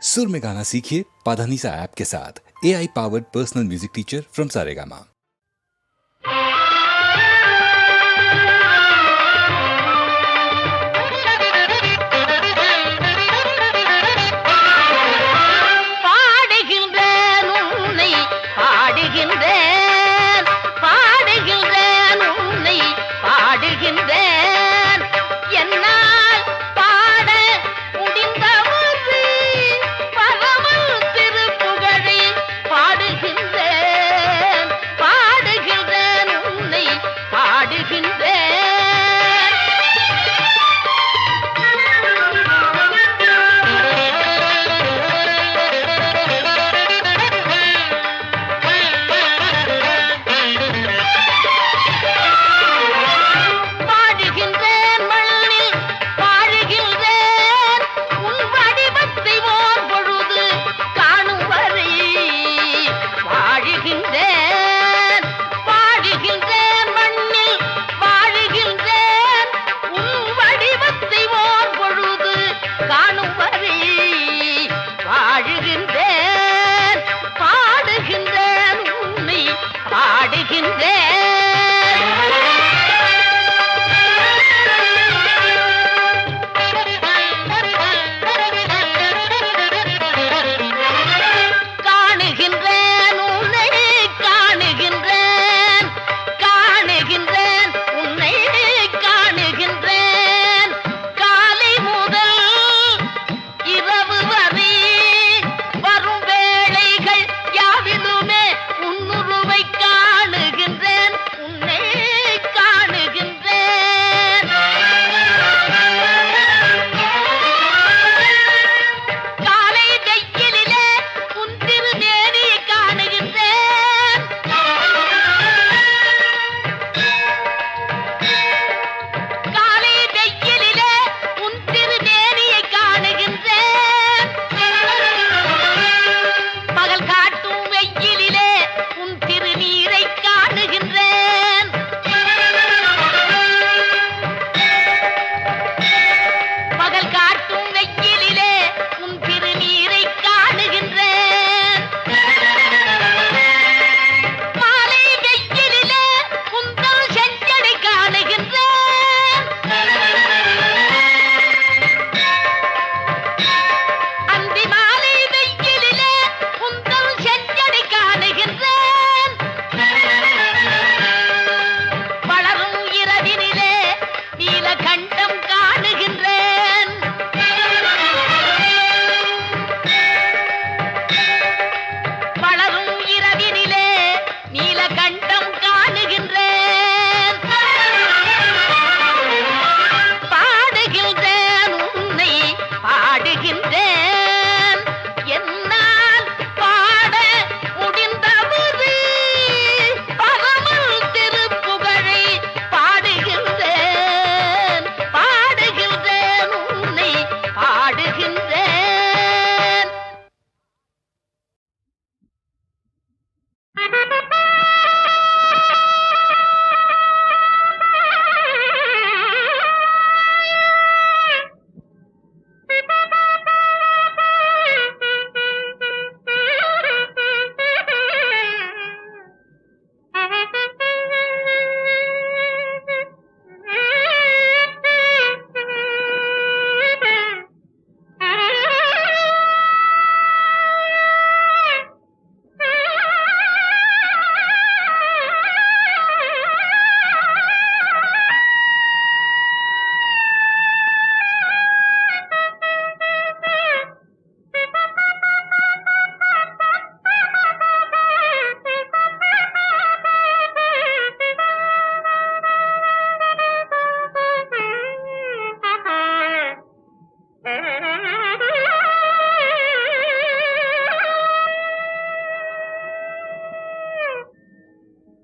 सुर में गाना सीखिए पाधानीसा ऐप के साथ। AI powered personal music teacher from Saregama.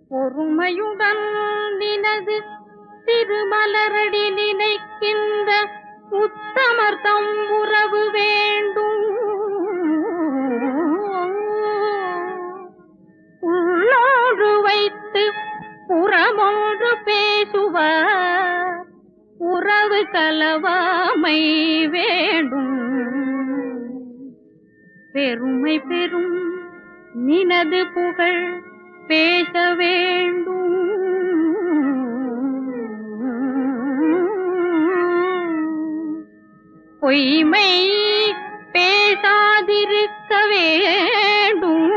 பொறுமையுடன் நினது திருமலரடி நினைக்கின்ற உத்தமர்த்தம் உறவு வேண்டும். உள்ளோடு வைத்து புறமொன்று பேசுவார் உறவு கலவாமை வேண்டும். பெருமை பெறும் நினது புகழ் பேச வேண்டும். பொய்மை பேசாதிருக்க வேண்டும்.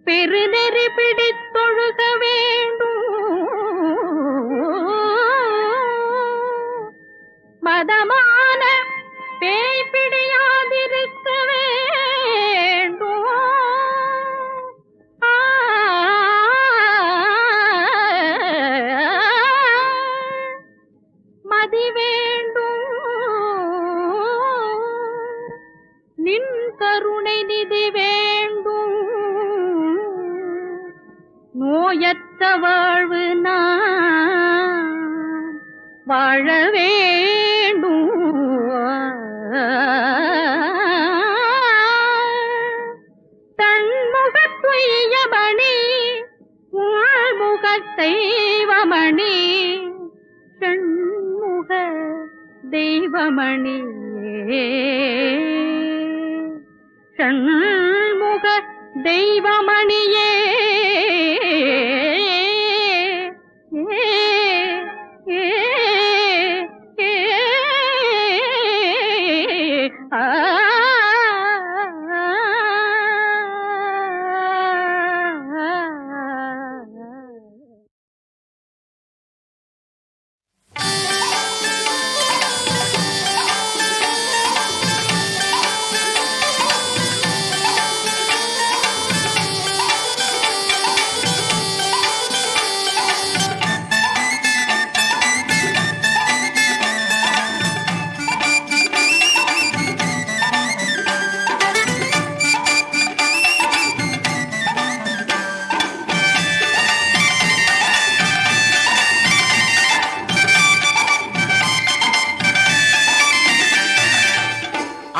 பெருநெறி பிடித்தொழுக வேண்டும். மதமான பேய் பிடியாதிருக்க வேண்டும். மதி வேண்டும். நின் கருணை நிதி வேண்டும். நோயற்ற வாழ்வு நான் வாழ வேண்டும். தன்முகத்துயமணி உள்முகத் தெய்வமணி செண்முக தெய்வமணியே செண்முக தெய்வமணியே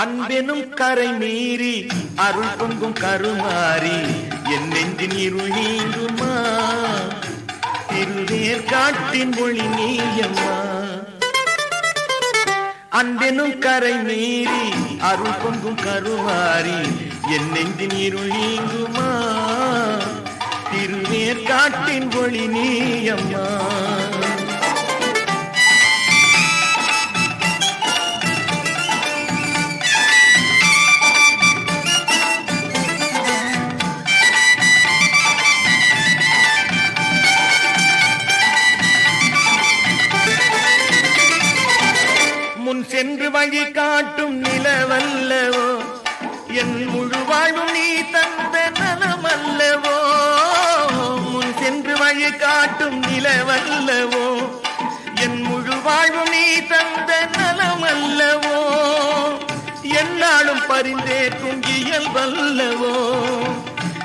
அன்பெனும் கரை மீறி அருள் பொங்கும் கருமாறி என் நெஞ்சின் இருள் நீங்குமா? திருவேர் காட்டின் மொழி நீயம்மா. அன்பெனும் கரை மீறி அருள் பொங்கும் கருமாறி என் நெஞ்சின் இருள் நீங்குமா? திருவேர் காட்டின் மொழி நீயம்மா. சென்று வழி காட்டும் நிலவல்லவோ என் முழு வாழ்வும் நீ தந்த நலமல்லவோ. முன் சென்று வழி காட்டும் நிலவல்லவோ என் முழு வாழ்வும் நீ தந்த நலமல்லவோ. என்னாலும் பரிந்தேற்கும் இயல்பல்லவோ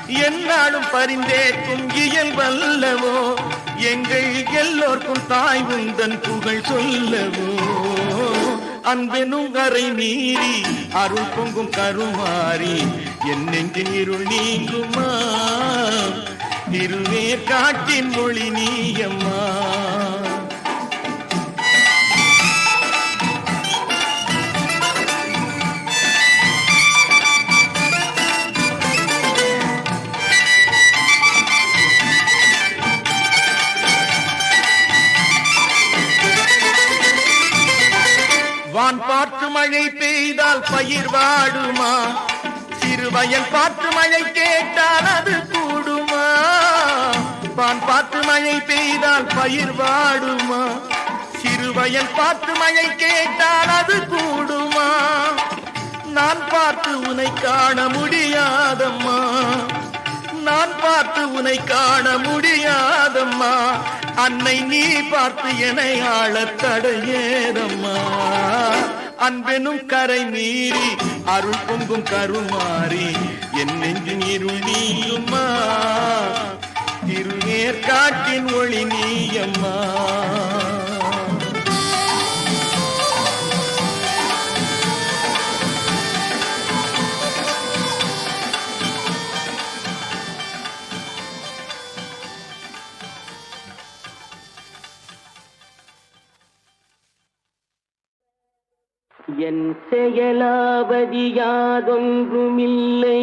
என்னாலும் பரிந்தேற்கும் இயல்பல்லவோ. எங்கள் எல்லோர்க்கும் தாய் உந்தன் புகழ் சொல்லவோ. அன்பெனும் கரை மீறி அருள் பொங்கும் கருமாறி என் நெஞ்சின் இருள் நீங்குமா? திருவேர் காட்டின் மொழி நீயம்மா. வான் பார்த்து மழை பெய்தால் பயிர் வாடுமா? சிறுவயல் பார்த்து மழை கேட்டால் அது கூடுமா? வான் பார்த்து மழை பெய்தால் பயிர் வாடுமா? சிறுவயல் பார்த்து மழை கேட்டால் அது கூடுமா? நான் பார்த்து உன்னை காண முடியாதம்மா. நான் பார்த்து உன்னை காண முடியாதம்மா. அன்னை நீ பார்த்து என்னை ஆளத் தடையேதம்மா. அன்பெனும் கரை மீறி அருள் பொங்கும் கருமாறி என் நெஞ்சின் இருள் நீயுமா? திருநேர் காட்டின் ஒளி நீயம்மா. என் செயலாவதி யாதொன்றுமில்லை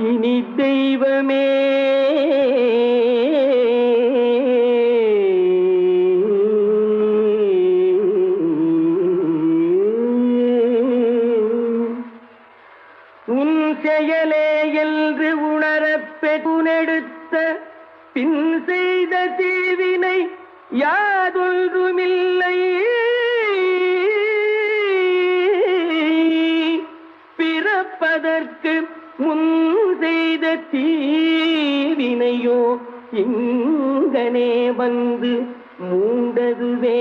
இனி தெய்வமே உன் செயலே என்று உணரப் பெற்றெடுத்த பின் செய்த தீவினை யாதொன்றுமில்லை பிறப்பதற்கு முன் செய்த தீவினையோ இங்கனே வந்து மூண்டதுவே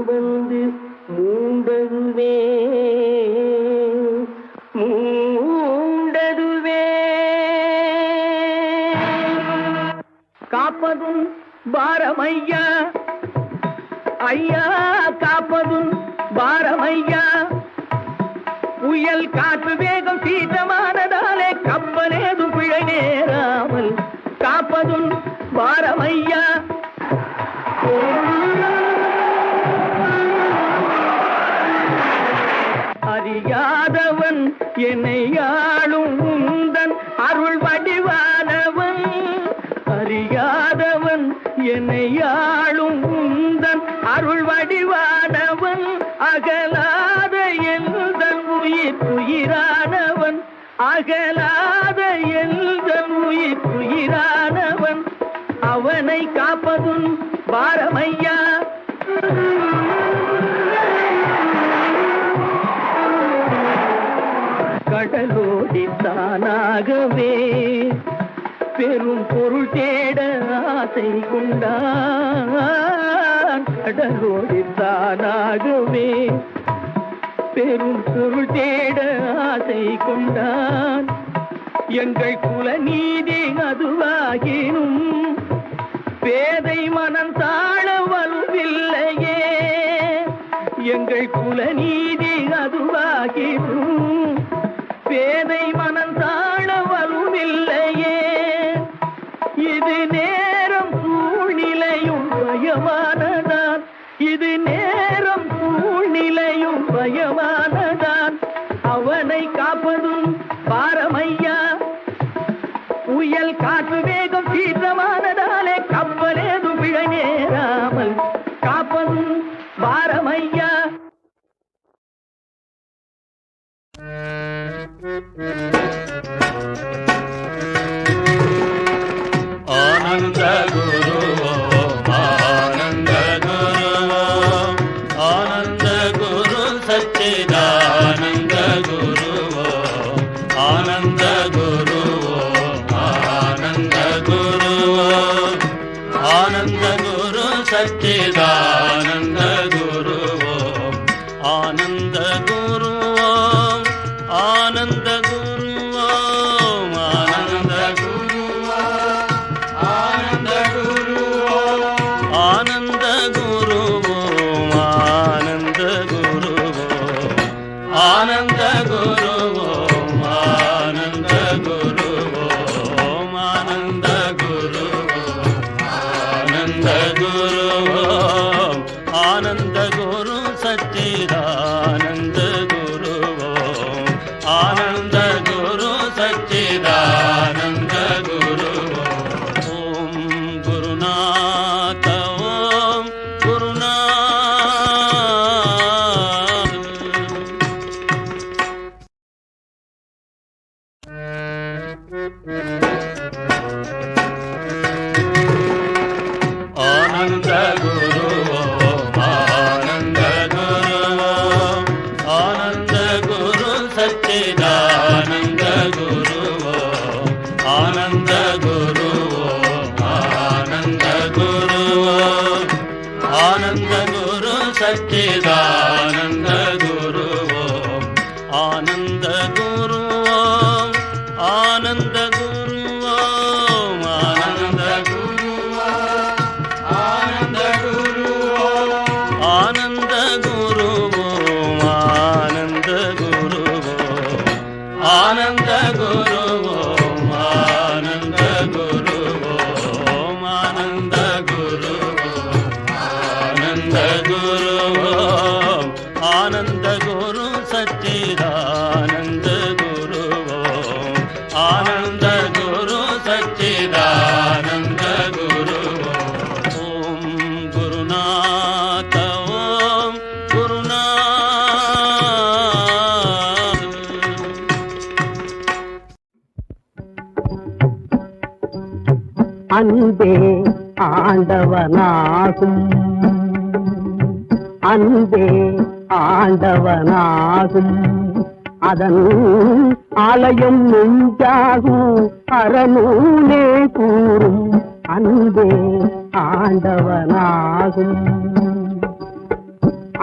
வந்து மூண்டதுவே மூண்டதுவே காப்பதும் பாரமையா ஐயா காப்பதும் பாரமையா புயல் காற்று வேகம் சீற்றமானதாலே கப்பலேதும் பிழை நேராமல் காப்பதும் பாரமையா அறியாதவன் என்னை ஆளும் உந்தன் அருள் வடிவானவன் அறியாதவன் என்னை ஆளும் உந்தன் அருள் வடிவானவன் அகலாத எந்தன் உயிரானவன் அகலாத எந்தன் உயிரானவன் அவனை காப்பதும் பாரமையா கடலோடித்தானாகவே பெரும் பொருள் தேட ஆசை கொண்டான் கடலோடித்தானாகவே பெரும் பொருள் தேட ஆசை கொண்டான் எங்கள் குல நீதி அதுவாகினும் பேதை மனம் தாழ வலுவில்லையே எங்கள் குல நீதி அதுவாகினும் பேதை மனம் தாழ வலுவில்லையே இது நேரம் சூழ்நிலையும் பயமானதான் இது நேரம் சூழ்நிலையும் பயமானதான் அவனை காப்பதும் பாரமையா புயல் காற்று வேகம் சீற்றமானதாலே கப்பலேதும் பிழை நேராமல் காப்பதும் பாரமையா ஆனந்த குருவோ ஆனந்த குருவோ ஆனந்த குரு சச்சிதானந்த குருவோ ஆனந்த குருவோ ஆனந்த குருவோ ஆனந்த குரு சச்சிதானந்த குருவோ ஆனந்த குருவோ ஆனந்த குருவோ ஆனந்த குருவோ ஆனந்த குருவோ ஆனந்த குருவோ ஆனந்த குருவோ ஆனந்த குருவோ ஆனந்த குருவோ ஆனந்த குருவோ ஆனந்த குருவோ ஆனந்த குரு சச்சிதானந்த குருவோ ஆனந்த குரு சச்சிதானந்த குருவோ ஓம் குருநாத ஓம் குருநாத ஆனந்த குருவோ ஆனந்த குருவோ ஆனந்த குரு சச்சிதானந்த குருவோ ஆனந்த குருவோ ஆனந்த குருவோ ஆனந்த குரு சச்சிதானந்த குருவோ ஆனந்த குருவோ ஆனந்த குருவோ ஆனந்த குருவோ ஆனந்த குருவோ ஆனந்த குருவோ ஆனந்த குருவோ ஆனந்த குருவோ ஆனந்த குரு அன்பே ஆண்டவனாகும், அன்பே ஆண்டவனாகும். அதன் ஆலயம் நெஞ்சாகும் அறநூலே கூறும் அன்பே ஆண்டவனாகும்.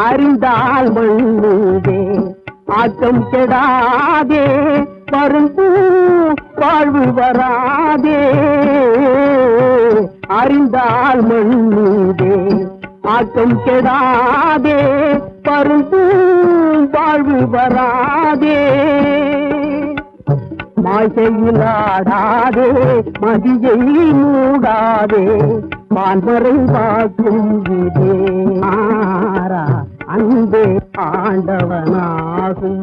அறிந்தால் மண்ணுதே ஆக்கம் கெடாதே, பரும்பூ வாழ்வு வராதே. அறிந்தால் மண்ணுதே ஆக்கம் கெடாதே, பரும்பூ வாழ்வு வராதே. மாசையிலாடாதே மதியை மூடாதே, மான்மறை வாக்கும் இதே மாறா அன்பே ஆண்டவனாகும்.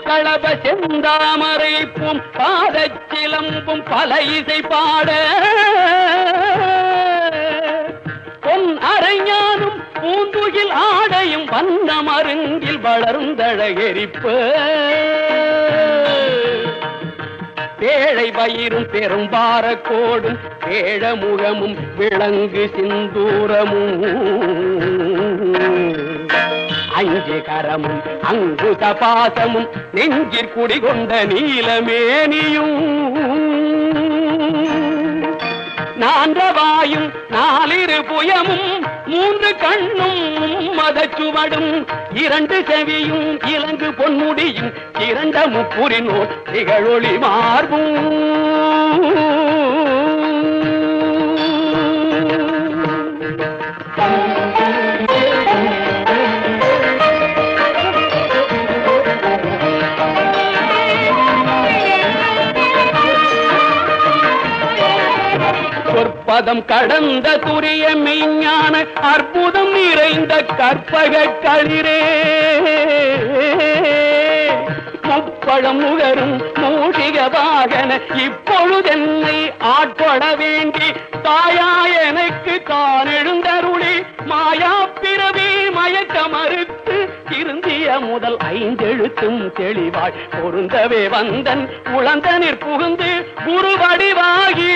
களப செந்தாமரைப்பும் பாதச்சிலம்பும் பல இசை பாட, பொன் அரைஞானும் பூந்துகில் ஆடையும் வண்ண மருங்கில் வளர்ந்தழகெரிப்ப, பேழை பயிரும் பெரும்பார கோடும் பேழமுகமும் விளங்கு சிந்தூரமும், அஞ்சு கரமும் அங்குத பாசமும் நெஞ்சிற் குடிகொண்ட நீலமேனியும், நான்றவாயும் நாலிரு புயமும் மூன்று கண்ணும் மதச்சுவடும் இரண்டு செவியும் இலங்கு பொன்முடியும் இரண்ட முப்புரினோர் திகழொளி மார்பும், பதம் கடந்த துரிய மெய்ஞான அற்புதம் நிறைந்த கற்பக களிரே, முப்பழம் முகரும் மூஷிக வாகன இப்பொழுதென்னை ஆட்கொள்ள வேண்டி தாயா எனக்கு தான் எழுந்தருளி மாயா பிறவி மயக்க மறுத்து திருந்திய முதல் ஐந்தெழுத்தும் தெளிவாய் பொருந்தவே வந்தன் உளந்தனிற் புகுந்து குருவடிவாகி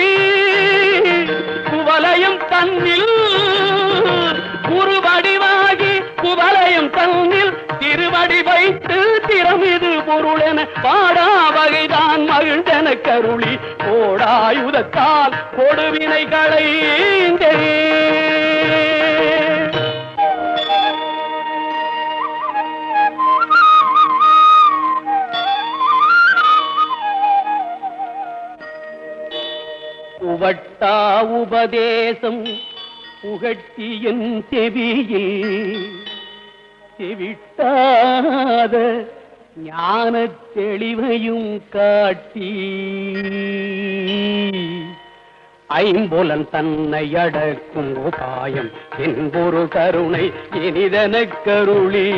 குவலயம் தன்னில், குருவடிவாகி குவலயம் தன்னில் திருவடி வைத்து திறமிது பொருளென பாடா வகைதான் மகிழ்ந்தன கருளி கோடாயுதத்தால் கொடுவினை களைந்தே. உவட்டா உபதேசம் புகட்டி என் செவியில் செவிட்டாத ஞான தெளிவையும் காட்டி, ஐம்புலன் தன்னை அடக்கும் உபாயம் என்பொரு கருணை இனிதனக் கருளி,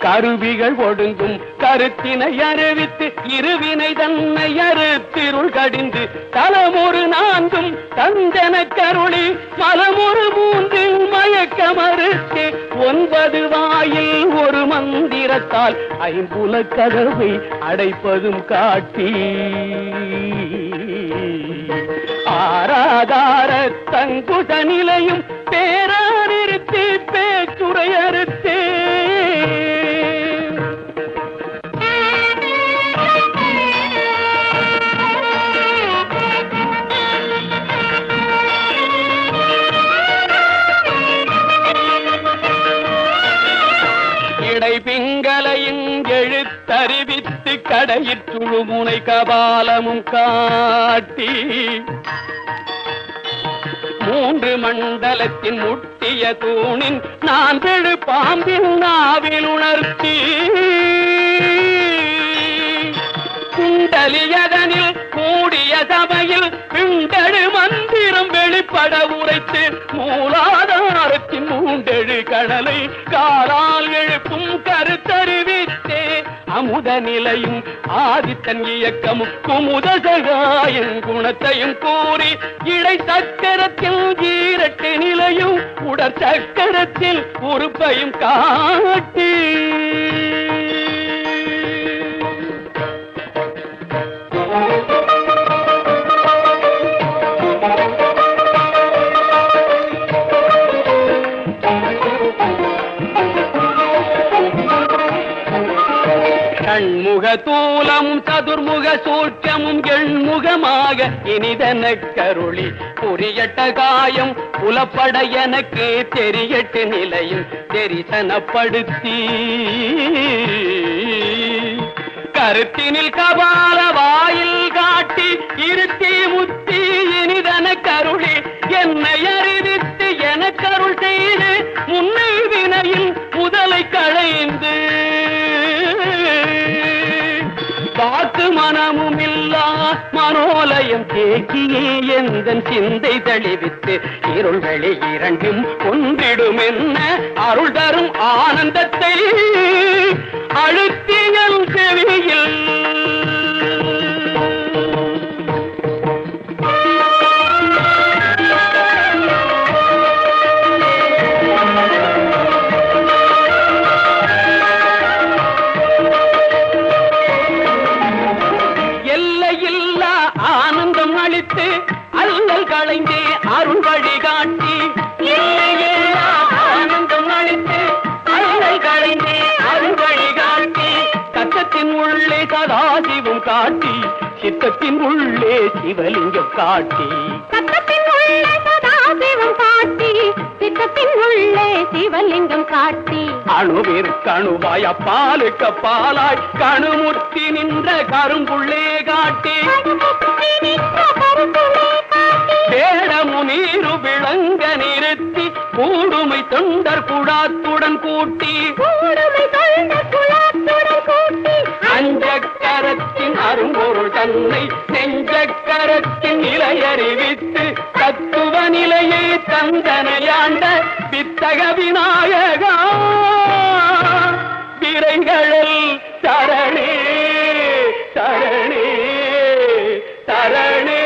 கருவிகள் ஒடுங்கும் கருத்தினை அறிவித்து இருவினை தன்னை அறுத்திருள் கடிந்து தலமொரு நான்கும் தந்தன கருளி மலமொரு மூன்றில் மயக்க மறுத்து 9 வாயில் ஒரு மந்திரத்தால் ஐம்புல கதவை அடைப்பதும் காட்டி, ஆராதார தங்குத நிலையும் பேரா நிறுத்தி பேச்சுரை அறுத்தே. பிங்களையும் எழுத்தறிவித்து கடையிற்றுழுமுனை கபாலமும் காட்டி, 3 மண்டலத்தின் முட்டிய தூணின் 4 பாம்பின் நாவில் உணர்த்தி, குண்டலியதனில் மூடிய சபையில் பிண்டழு மந்திரம் வெளிப்பட உரைத்து மூலாதாரத்தின் மூண்டெழு கடலை காலால் எழுப்பும் கருத்தறிவித்தே அமுத நிலையும் ஆதித்தன் இயக்கமும் குமுத சகாயின் குணத்தையும் கூறி இடை சக்கரத்தில் ஈரட்டு நிலையும் உடற்சக்கரத்தில் உறுப்பையும் காட்டி கண்முக தூலமும் சதுர்முக சூற்றமும் எண்முகமாக இனிதன கருளி புரியட்ட காயம் புலப்பட எனக்கு தெரியட்டு நிலையும் தெரிசனப்படுத்தி கருத்தினில் கபால வாயில் காட்டி இருத்தி முத்தி இனிதன கருளி என்னை அறிவித்து என கருள் செய்து முன்னை வினையில் முதலை களைந்து வாக்கு மனமும் இல்லா மனோலயம் தேக்கியே எந்தன் சிந்தை தளிவித்து இருள் வெளி இரண்டும் ஒன்றிடும் என்ன அருள் தரும் ஆனந்தத்தை அழுத்தியல் செவியில் அல்லல் களைந்தே அருள் வழிகாட்டி ஆனந்தம் அளித்து அல்லல் களைந்தே அருள் வழிகாட்டி கத்தத்தின் உள்ளே சதாசிவம் காட்டி சித்தத்தின் உள்ளே சிவலிங்கம் காட்டி சத்தத்தின் உள்ளே சதாசிவம் காட்டி சித்தத்தின் உள்ளே சிவலிங்கம் காட்டி அணுவிற்கு அணுவாய் அப்பாலுக்கு பாலாய் கணுமுத்தி நின்ற கரும்புள்ளே காட்டி வேடமு நீரு விளங்க நிறுத்தி கூடுமை தொண்டர் குழாத்துடன் கூட்டி அஞ்சக்கரத்தின் அரும்பொருள் தன்னை நெஞ்சக்கரத்தின் நிலையறிவித்து தத்துவ நிலையை தந்தனையாண்ட வித்தக விநாயகா விரைகளில் சரணே சரணே சரணே.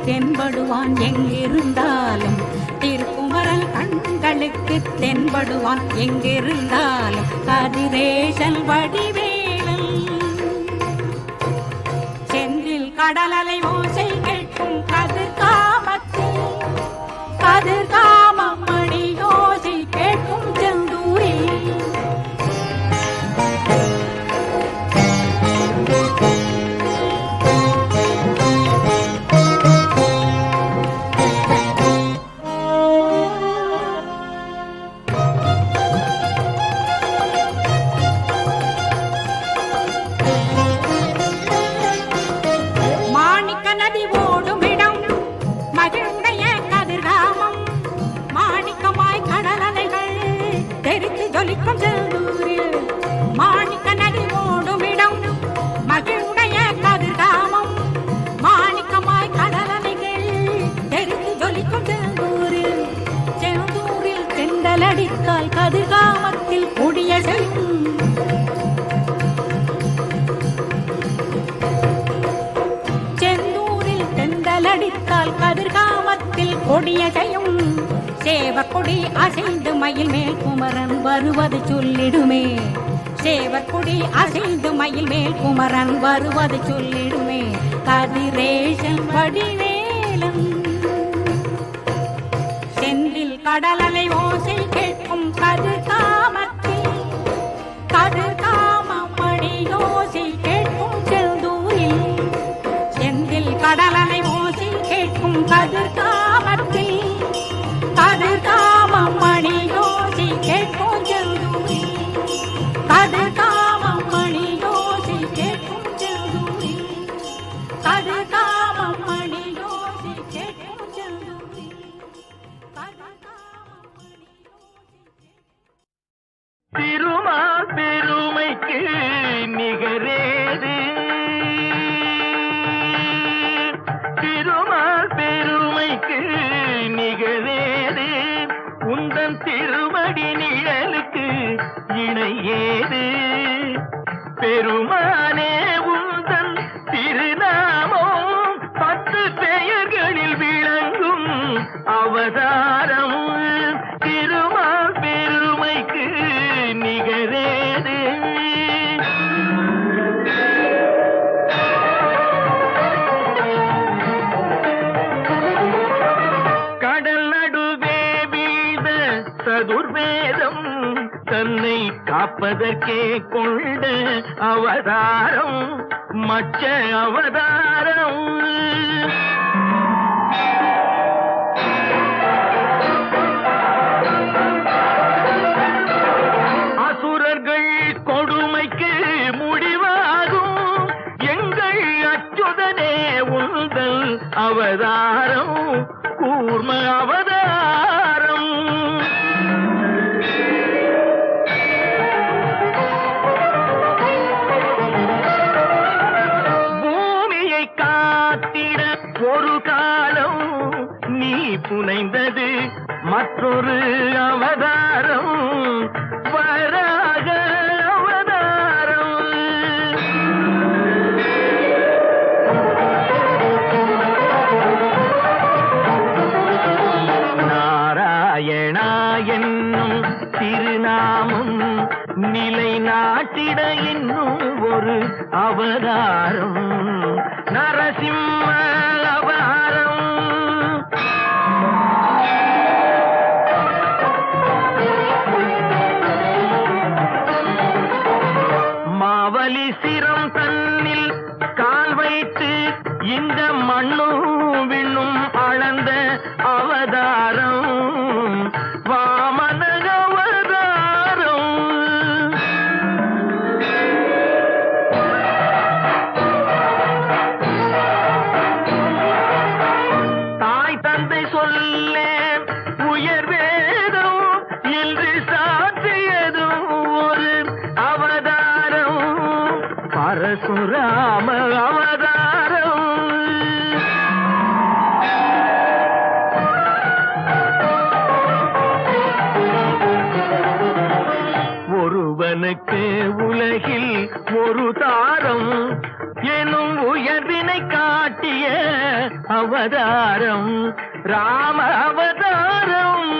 தென்படுவான் எங்கிருந்தாலும் திருக்குமரல் கண்களுக்கு தென்படுவான் எங்கிருந்தாலும் கதிரேசன் வடிவேலன் செந்தில் கடலலை ஓசை கேட்கும் கதிர்காமத்தில் கதிர்காமம் மணி ஓசை கேட்கும் செந்தூரில் மாணிக்க நதி ஓடுமிடம் மகிழுடைய கதிர்காமம் மாணிக்கமாய் கடலலைகள் தெரித்து ஜொலிக்கும் செந்தூரில் மாணிக்க நதி ஓடுமிடம் மகிழுடைய கதிர்காமம் மாணிக்கமாய் கடலலைகள் தெரித்து ஜொலிக்கும் செந்தூரில் செந்தூரில் செந்தலடித்தால் கதிர்காமத்தில் கொடிய செல்லும் செந்தூரில் தெந்தலடித்தால் கதிர்காமத்தில் கொடியதையும் சேவற்கொடி அசைந்து மயில் மேல் குமரன் வருவது சொல்லிடுமே சேவற்கொடி அசைந்து மயில் மேல் குமரன் வருவது சொல்லிடுமே கதிரேசன் வடிவேலன் செந்தில் கடலலை ஓசை கேட்கும் கதிர்காமத்தில் கதிர்காமம் மணி ஓசை கேட்கும் செந்தூரில் செந்தில் கடலலை ஓசை கேட்கும் கதிர்காமத்தில் கதிர்காமம் மணி ஓசை கேட்கும் செந்தூரில் கதிர்காமம் மணி ஓசை கேட்கும் செந்தூரில் கதிர்காமம் மணி ஓசை கேட்கும் செந்தூரில் கதிர்காமம் மணி ஓசை திருமால் பெருமைக்கு நிகரேது திருமால் பெருமைக்கு நிகழேது உந்தன் திருமடி நிழலுக்கு இணையேது பெருமானே உந்தன் திருநாமம் 10 பெயர்களில் விளங்கும் அவதாரம் திருமால் பெருமைக்கு நிகரேது கடல் நடுவே வீழ்ந்த சதுர்வேதம் தன்னை காப்பதற்கே கொண்ட அவதாரம் மச்ச அவதாரம் அசுரர்கள் கொடுமைக்கு முடிவாகும் எங்கள் அச்சுதனே உந்தல் அவதாரம் கூர்ம அவதாரம் பூமியை காத்திட ஒரு காலம் நீ புனைந்தது மற்றொரு அவதாரம் வராக அவதாரம் நாராயணா என்னும் திருநாமம் நிலை நாட்டிட இன்னும் ஒரு அவதாரம் நரசிம்ம அவதாரம் மாவலி சிரம் தன்னில் கால் வைத்து இந்த மண்ணும் விண்ணும் அளந்த அவதாரம் வாமன அவதாரம் தாய் தந்தை சொல்லே உயர் வேதம் என்று சாற்றியதும் ஒரு அவதாரம் பரசுராம அவதாரம் ஒருவனுக்கு உலகில் ஒரு தாரம் எனும் உயர்வினை காட்டிய அவதாரம் ராம அவதாரம்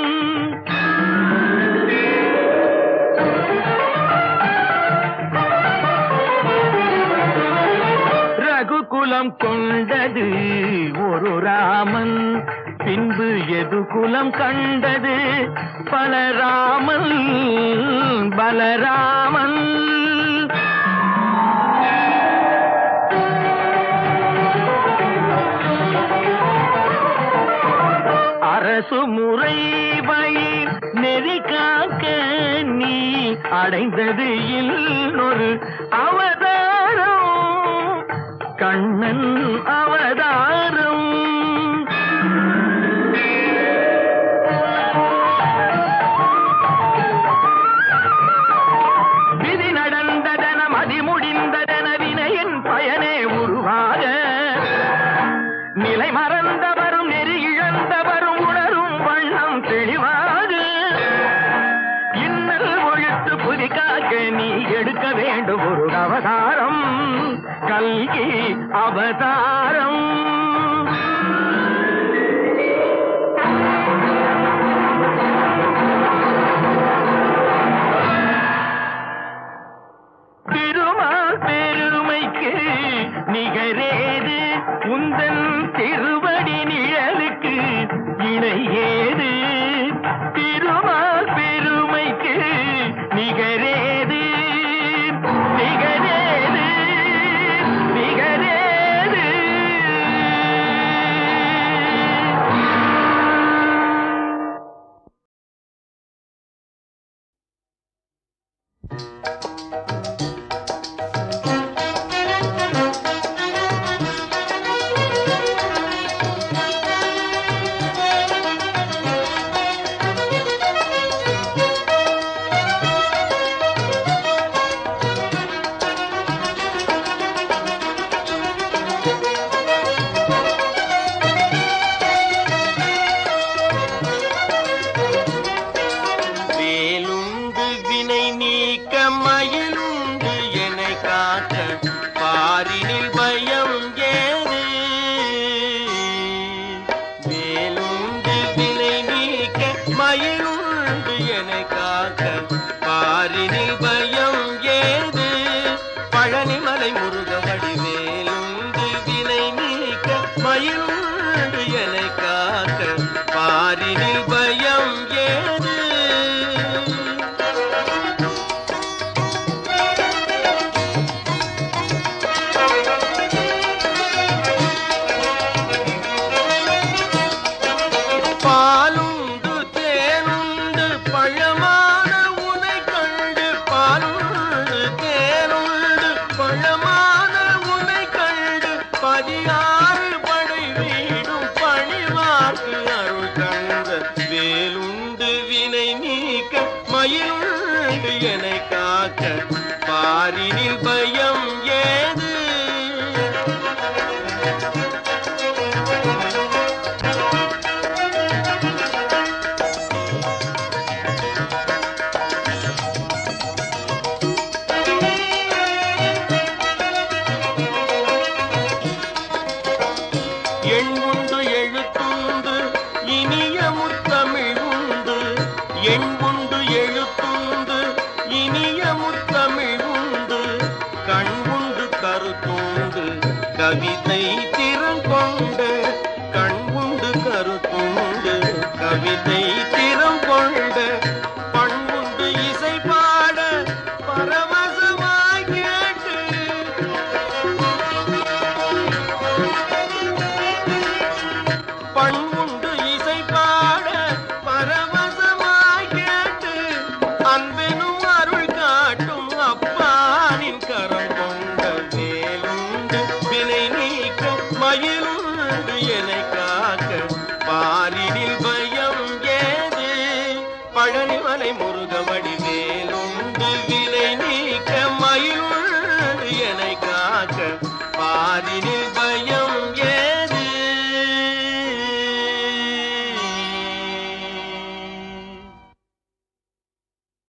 ரகுகுலம் கொண்ட ஏது ஒரு ராமன், பின்பு எது குலம் கண்டது பலராமன் பலராமன். அரசு முறை வழி நெறி காக்க நீ அடைந்தது இன்னொரு அவதாரம், கண்ணன் அவதாரம். விதி நடந்ததென மதி முடிந்ததென வினையின் பயனே உருவாக, நிலை மறந்தவரும் நெறி இழந்தவரும் உணரும் வண்ணம் தெளிவாக, இன்னல் ஒழித்து புதிக்காக நீ எடுக்க வேண்டும் ஒரு அவதாரம், கல்கி அவதாரம். திருமால் பெருமைக்கு நிகரேது, உந்தன் திருவடி நிழலுக்கு இணையேது. திருமால் பெருமைக்கு நிகரேது நிகரேது நிகரேது. வேலுண்டு வினை நீக்க மயிலுண்டு என்னை காக்க, பாரினில் பயம் ஏது. வேலுண்டு வினை நீக்க மயிலுண்டு என்னை காக்க, பாரினில் பயம் ஏது. பழனிமலை முருக வடிவேலுண்டு வினை நீக்க மயிலுண்டு என்னை காக்க, பாரினில் பயம் ஏது. பாலுண்டு தேனுண்டு பழமான உனை கண்டு, பாலுண்டு தேனுண்டு பழமான உனை கண்டு, 16 படை வீடும் பணிவார்க்கு அருள் கண்ட. வேலுண்டு வினை நீக்க மயிலுண்டு என்னை காக்க, பாரினில் பயம் ஏது. எண் உண்டு எழுத்துண்டு இனிய முத்தமிழ் உண்டு, எண் உண்டு எழுத்துண்டு இனிய முத்தமிழ் உண்டு, கண் உண்டு கருத்துண்டு கவிதை திறங்கொண்ட, கண் உண்டு கருத்துண்டு கவிதை திறங்கொண்ட, பண்புண்டு இசை பாட பரவசமாய் கேட்டு, பண்புண்டு இசை பாட பரவசமாய் கேட்டு, அன்பெனும் அருள் காட்டும் அப்பானின் கரம் கொண்ட. வேலுண்டு வினை நீக்க மயிலுண்டு என்னை காக்க, பாரினில் பயம் ஏது. பழனிமலை முருகவடி